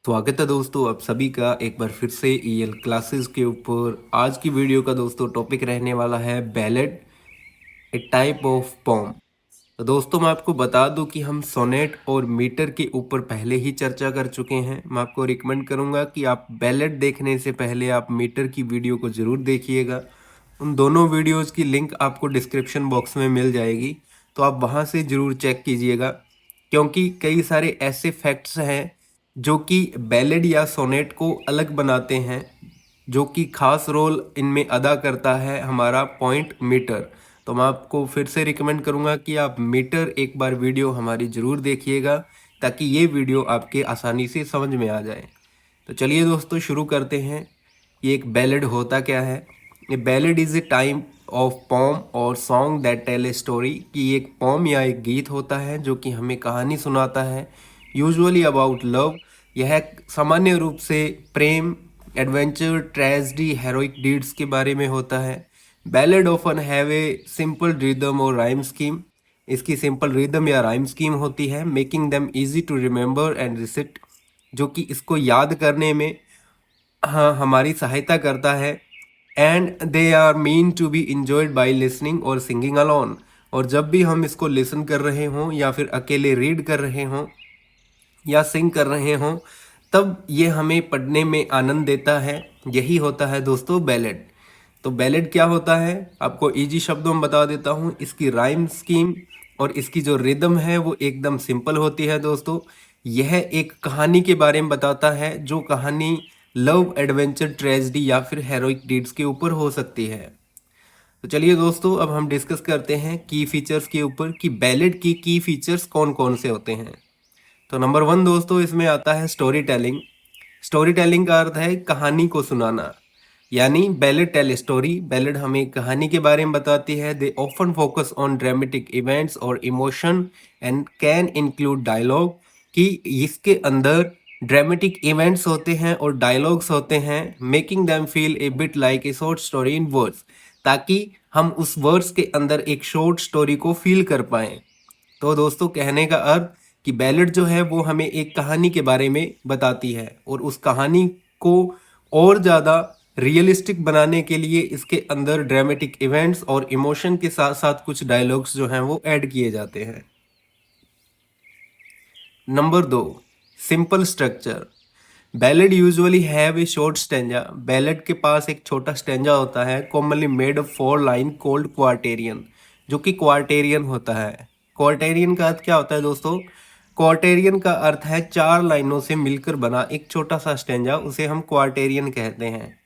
स्वागत है दोस्तों आप सभी का एक बार फिर से ईएल क्लासेस के ऊपर। आज की वीडियो का दोस्तों टॉपिक रहने वाला है ballad, a type of poem. तो दोस्तों मैं आपको बता दूं कि हम सोनेट और मीटर के ऊपर पहले ही चर्चा कर चुके हैं। मैं आपको रिकमेंड करूंगा कि आप बैलेड देखने से पहले आप मीटर की वीडियो को ज़रूर देखिएगा। उन दोनों वीडियोज़ की लिंक आपको डिस्क्रिप्शन बॉक्स में मिल जाएगी, तो आप वहां से ज़रूर चेक कीजिएगा, क्योंकि कई सारे ऐसे फैक्ट्स हैं जो कि बैलेड या सोनेट को अलग बनाते हैं, जो कि खास रोल इनमें अदा करता है हमारा पॉइंट मीटर। तो मैं आपको फिर से रिकमेंड करूंगा कि आप मीटर एक बार वीडियो हमारी ज़रूर देखिएगा, ताकि ये वीडियो आपके आसानी से समझ में आ जाए। तो चलिए दोस्तों शुरू करते हैं। ये एक बैलेड होता क्या है? ये ballad is a type of poem और song that tell a story. कि एक पोम या एक गीत होता है जो कि हमें कहानी सुनाता है, यूजुअली अबाउट लव। यह सामान्य रूप से प्रेम, एडवेंचर, ट्रेजेडी, हेरोइक डीड्स के बारे में होता है। Ballad often have a simple rhythm और राइम स्कीम। इसकी सिंपल रिदम या राइम स्कीम होती है, making them easy to remember and recite, जो कि इसको याद करने में हाँ हमारी सहायता करता है। And they are meant to be enjoyed by listening और सिंगिंग अलोन। और जब भी हम इसको लिसन कर रहे हों या फिर अकेले रीड कर रहे हों या सिंग कर रहे हों, तब ये हमें पढ़ने में आनंद देता है। यही होता है दोस्तों बैलेड। तो बैलेड क्या होता है, आपको इजी शब्दों में बता देता हूँ। इसकी राइम स्कीम और इसकी जो रिदम है वो एकदम सिंपल होती है दोस्तों। यह एक कहानी के बारे में बताता है, जो कहानी लव, एडवेंचर, ट्रेजेडी या फिर हेरोइक डीड्स के ऊपर हो सकती है। तो चलिए दोस्तों अब हम डिस्कस करते हैं की फीचर्स के ऊपर, कि बैलेड की फीचर्स कौन कौन से होते हैं। तो नंबर वन दोस्तों इसमें आता है स्टोरी टेलिंग। स्टोरी टेलिंग का अर्थ है कहानी को सुनाना, यानी बैलेड टेल स्टोरी। बैलेड हमें कहानी के बारे में बताती है। They often focus on dramatic events और emotion and can include dialogue. कि इसके अंदर ड्रामेटिक इवेंट्स होते हैं और डायलॉग्स होते हैं, making them feel a bit like a short story in words, ताकि हम उस वर्ड्स के अंदर एक शॉर्ट स्टोरी को फील कर पाएं। तो दोस्तों कहने का अर्थ कि बैलेड जो है वो हमें एक कहानी के बारे में बताती है, और उस कहानी को और ज़्यादा रियलिस्टिक बनाने के लिए इसके अंदर ड्रामेटिक इवेंट्स और इमोशन के साथ साथ कुछ डायलॉग्स जो हैं वो ऐड किए जाते हैं। नंबर दो, simple structure. Ballad usually have a short stanza. Ballad के पास एक छोटा स्टेंजा होता है, commonly made of 4 line called quatrain, जो कि क्वार्टेरियन होता है। क्वार्टेरियन का अर्थ क्या होता है दोस्तों? क्वार्टेरियन का अर्थ है 4 लाइनों से मिलकर बना एक छोटा सा स्टेंजा, उसे हम क्वार्टेरियन कहते हैं।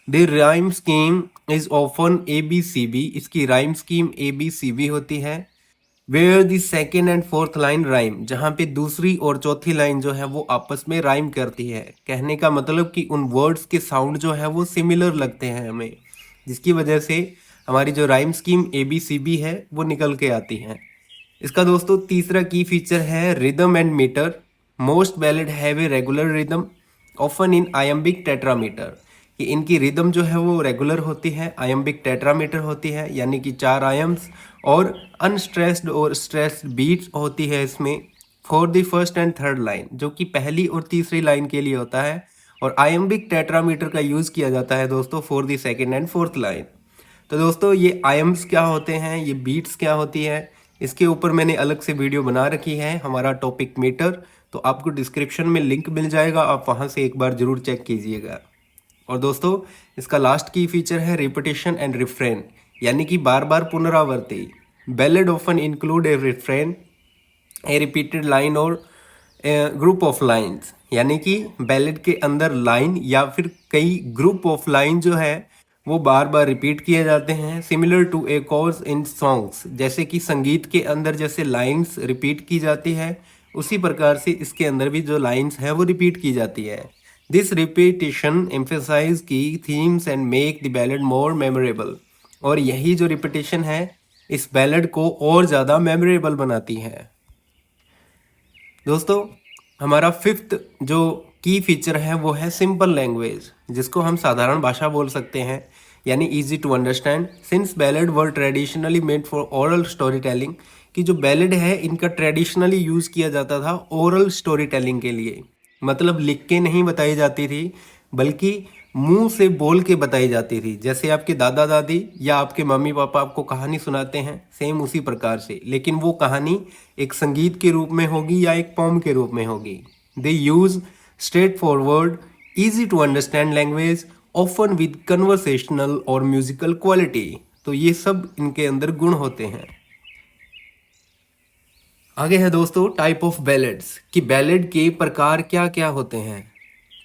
The rhyme scheme is often A B C B. इसकी rhyme scheme A B C B होती है। Where the second and fourth line rhyme, जहाँ पे दूसरी और चौथी लाइन जो है वो आपस में राइम करती है। कहने का मतलब कि उन वर्ड्स के साउंड जो है वो सिमिलर लगते हैं हमें, जिसकी वजह से हमारी जो rhyme scheme A B C B है वो निकल के आती है। इसका दोस्तों तीसरा की फीचर है rhythm and metre. Most ballad have a regular rhythm often in iambic tetrameter. कि इनकी रिदम जो है वो रेगुलर होती है, आयम्बिक टेट्रामीटर होती है, यानी कि 4 आयम्स, और अनस्ट्रेस्ड और स्ट्रेस्ड बीट्स होती है इसमें। For the first and third line, जो कि पहली और तीसरी लाइन के लिए होता है, और आयम्बिक टेट्रामीटर का यूज़ किया जाता है दोस्तों for the second and fourth line. तो दोस्तों ये आयम्स क्या होते हैं, ये बीट्स क्या होती है, इसके ऊपर मैंने अलग से वीडियो बना रखी है, हमारा टॉपिक मीटर। तो आपको डिस्क्रिप्शन में लिंक मिल जाएगा, आप वहाँ से एक बार ज़रूर चेक कीजिएगा। और दोस्तों इसका लास्ट की फीचर है रिपीटेशन एंड रिफ्रेन, यानी कि बार बार पुनरावृत्ति। बैलेड ऑफन इंक्लूड ए रिफ्रेन, ए रिपीटेड लाइन और ग्रुप ऑफ लाइंस। यानी कि बैलेड के अंदर लाइन या फिर कई ग्रुप ऑफ लाइन जो है वो बार बार रिपीट किए जाते हैं, similar to a chorus in songs. जैसे कि संगीत के अंदर जैसे लाइंस रिपीट की जाती है, उसी प्रकार से इसके अंदर भी जो लाइंस है वो रिपीट की जाती है। दिस रिपीटिशन एम्फेसाइज की themes and make the ballad more memorable. और यही जो रिपीटिशन है इस बैलेड को और ज़्यादा मेमोरेबल बनाती है। दोस्तों हमारा फिफ्थ जो की फीचर है वो है सिंपल लैंग्वेज, जिसको हम साधारण भाषा बोल सकते हैं, यानी easy to understand. Since ballad were traditionally made for oral story telling. कि जो बैलेड है इनका ट्रेडिशनली यूज़ किया जाता था ओरल स्टोरी टेलिंग के लिए। मतलब लिख के नहीं बताई जाती थी, बल्कि मुंह से बोल के बताई जाती थी। जैसे आपके दादा दादी या आपके मम्मी पापा आपको कहानी सुनाते हैं, सेम उसी प्रकार से, लेकिन वो कहानी एक संगीत के रूप में होगी या एक पोम के रूप में होगी। They use straightforward, easy to understand language, often with conversational और म्यूजिकल क्वालिटी। तो ये सब इनके अंदर गुण होते हैं। आगे है दोस्तों टाइप ऑफ बैलेड्स, कि बैलेड के प्रकार क्या क्या होते हैं।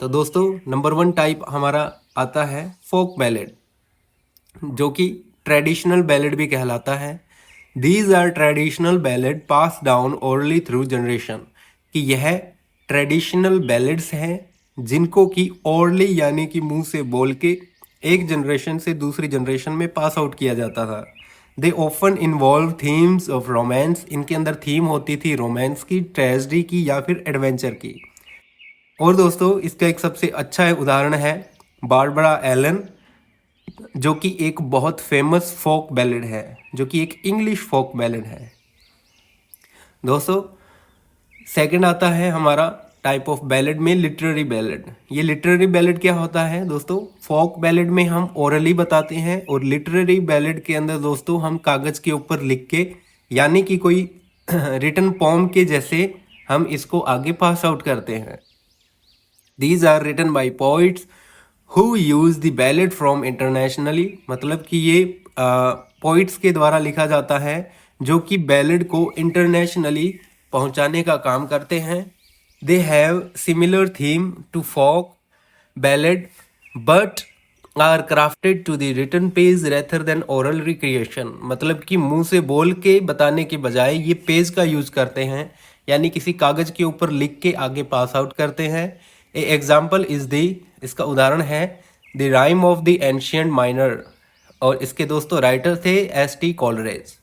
तो दोस्तों नंबर 1 टाइप हमारा आता है फोक बैलेड, जो कि ट्रेडिशनल बैलेड भी कहलाता है। These are traditional ballad pass down orally through generation, कि यह ट्रेडिशनल बैलेड्स हैं जिनको कि ओरली यानी कि मुंह से बोल के एक जनरेशन से दूसरी जनरेशन में पास आउट किया जाता था। They often involve themes of romance, इनके अंदर थीम होती थी रोमांस की, ट्रेजेडी की या फिर एडवेंचर की। और दोस्तों इसका एक सबसे अच्छा उदाहरण है बारबरा एलन, जो कि एक बहुत फेमस फोक बैलेड है, जो कि एक इंग्लिश फोक बैलेड है। दोस्तों सेकंड आता है हमारा टाइप ऑफ बैलेड में लिटरेरी बैलेड। ये लिटरेरी बैलेड क्या होता है दोस्तों? फोक बैलेड में हम ओरली बताते हैं, और लिटरेरी बैलेड के अंदर दोस्तों हम कागज के ऊपर लिख के, यानी कि कोई रिटन पॉम के जैसे हम इसको आगे पास आउट करते हैं। These are written by poets who use the ballad from internationally, मतलब कि ये पोइट्स के द्वारा लिखा जाता है जो कि बैलेड को इंटरनेशनली पहुंचाने का काम करते हैं। They have similar theme to folk ballad but are crafted to the written page rather than oral recreation, मतलब कि मुंह से बोल के बताने के बजाय ये पेज का यूज करते हैं, यानी किसी कागज के ऊपर लिख के आगे पास आउट करते हैं। ए एग्जाम्पल इज दी, इसका उदाहरण है the rhyme of the ancient minor, और इसके दोस्तों राइटर थे एस.टी. कोलरेज।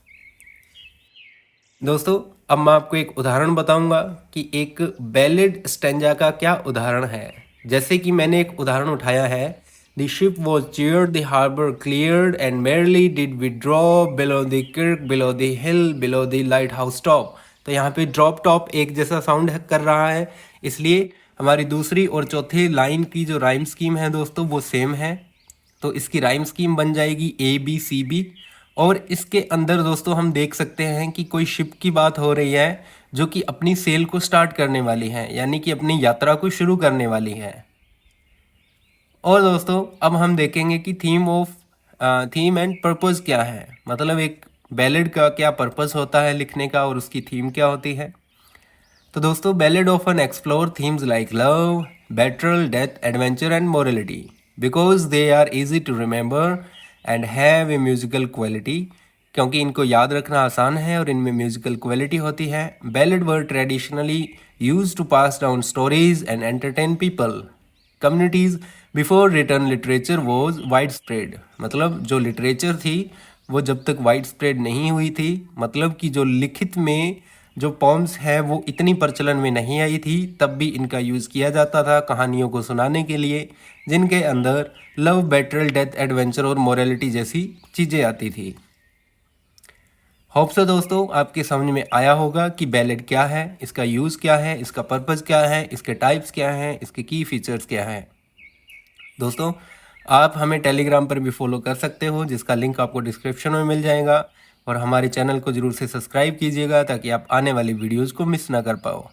दोस्तों अब मैं आपको एक उदाहरण बताऊंगा कि एक बैलेड स्टेंजा का क्या उदाहरण है। जैसे कि मैंने एक उदाहरण उठाया है, the ship was cheered, the harbour cleared, and merrily did withdraw below the kirk, below the hill, below the lighthouse top. तो यहाँ पे ड्रॉप टॉप एक जैसा साउंड कर रहा है, इसलिए हमारी दूसरी और चौथी लाइन की जो राइम स्कीम है दोस्तों वो सेम है। तो इसकी राइम स्कीम बन जाएगी ABCB। और इसके अंदर दोस्तों हम देख सकते हैं कि कोई शिप की बात हो रही है जो कि अपनी सेल को स्टार्ट करने वाली है, यानी कि अपनी यात्रा को शुरू करने वाली है। और दोस्तों अब हम देखेंगे कि थीम एंड पर्पस क्या है, मतलब एक बैलेड का क्या पर्पस होता है लिखने का और उसकी थीम क्या होती है। तो दोस्तों ballad often explore themes like love, battle, death, adventure and morality because they are easy to remember and have a musical quality, क्योंकि इनको याद रखना आसान है और इनमें म्यूजिकल क्वालिटी होती है। Ballad were traditionally use to pass down stories and entertain people communities before written literature was widespread, मतलब जो लिटरेचर थी वो जब तक वाइड स्प्रेड नहीं हुई थी, मतलब कि जो लिखित में जो पॉम्स है वो इतनी प्रचलन में नहीं आई थी, तब भी इनका यूज़ किया जाता था कहानियों को सुनाने के लिए, जिनके अंदर लव, बैटल, डेथ, एडवेंचर और मोरालिटी जैसी चीज़ें आती थी। होप सो दोस्तों आपके समझ में आया होगा कि बैलेड क्या है, इसका यूज़ क्या है, इसका पर्पज़ क्या है, इसके टाइप्स क्या हैं, इसके की फीचर्स क्या हैं। दोस्तों आप हमें टेलीग्राम पर भी फॉलो कर सकते हो, जिसका लिंक आपको डिस्क्रिप्शन में मिल जाएगा, और हमारे चैनल को ज़रूर से सब्सक्राइब कीजिएगा ताकि आप आने वाली वीडियोज़ को मिस ना कर पाओ।